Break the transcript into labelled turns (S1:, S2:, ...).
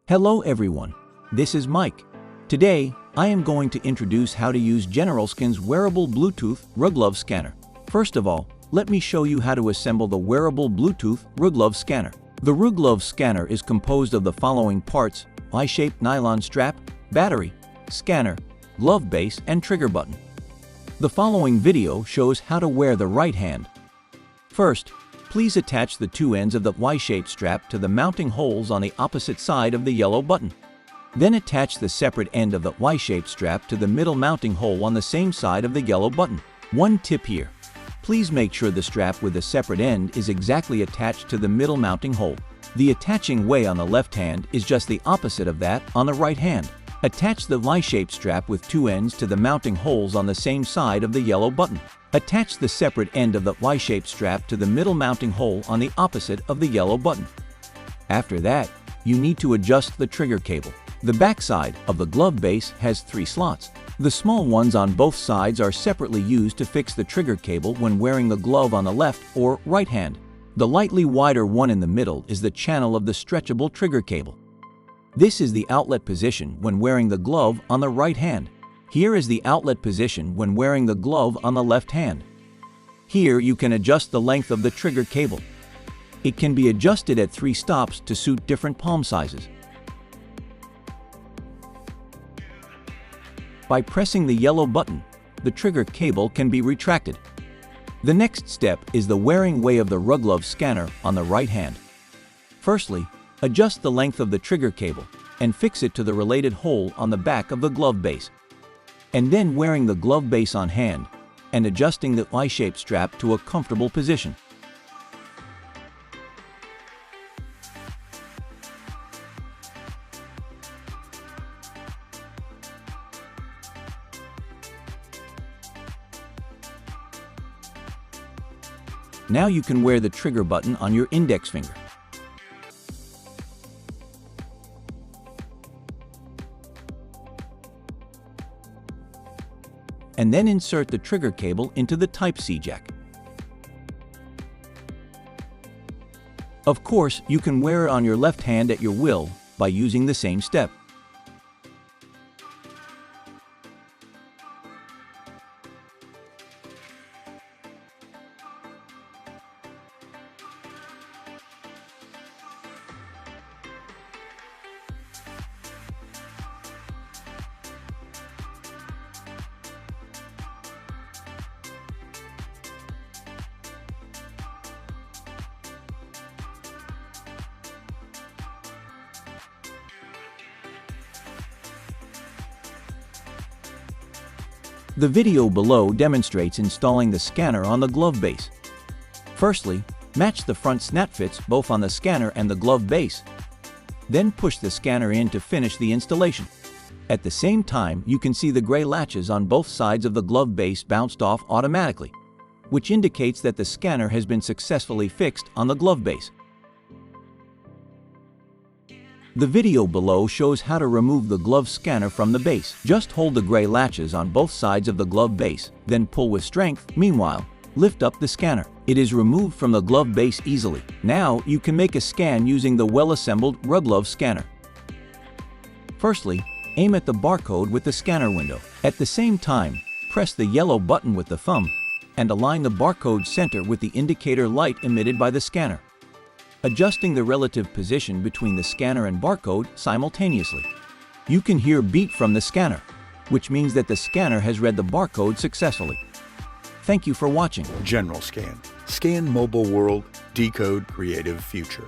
S1: Hello everyone, this is Mike. Today, I am going to introduce how to use Generalscan's wearable Bluetooth Ruglove scanner. First of all, let me show you how to assemble the wearable Bluetooth Ruglove scanner. The Ruglove scanner is composed of the following parts: Y-shaped nylon strap, battery, scanner, glove base, and trigger button. The following video shows how to wear the right hand. First, please attach the two ends of the Y-shaped strap to the mounting holes on the opposite side of the yellow button. Then attach the separate end of the Y-shaped strap to the middle mounting hole on the same side of the yellow button. One tip here: please make sure the strap with the separate end is exactly attached to the middle mounting hole. The attaching way on the left hand is just the opposite of that on the right hand. Attach the Y-shaped strap with two ends to the mounting holes on the same side of the yellow button. Attach the separate end of the Y-shaped strap to the middle mounting hole on the opposite of the yellow button. After that, you need to adjust the trigger cable. The back side of the glove base has 3 slots. The small ones on both sides are separately used to fix the trigger cable when wearing the glove on the left or right hand. The lightly wider one in the middle is the channel of the stretchable trigger cable. This is the outlet position when wearing the glove on the right hand. Here is the outlet position when wearing the glove on the left hand. Here you can adjust the length of the trigger cable. It can be adjusted at 3 stops to suit different palm sizes. By pressing the yellow button, the trigger cable can be retracted. The next step is the wearing way of the Ruglove scanner on the right hand. Firstly, adjust the length of the trigger cable and fix it to the related hole on the back of the glove base. And then wearing the glove base on hand and adjusting the Y-shaped strap to a comfortable position. Now you can wear the trigger button on your index finger. And then insert the trigger cable into the Type-C jack. Of course, you can wear it on your left hand at your will by using the same step. The video below demonstrates installing the scanner on the glove base. Firstly, match the front snap fits both on the scanner and the glove base. Then push the scanner in to finish the installation. At the same time, you can see the gray latches on both sides of the glove base bounced off automatically, which indicates that the scanner has been successfully fixed on the glove base. The video below shows how to remove the glove scanner from the base. Just hold the gray latches on both sides of the glove base, then pull with strength. Meanwhile, lift up the scanner. It is removed from the glove base easily. Now you can make a scan using the well-assembled Ruglove scanner. Firstly, aim at the barcode with the scanner window. At the same time, press the yellow button with the thumb and align the barcode center with the indicator light emitted by the scanner, adjusting the relative position between the scanner and barcode simultaneously. You can hear beep from the scanner, which means that the scanner has read the barcode successfully. Thank you for watching.
S2: Generalscan. Scan mobile world, decode creative future.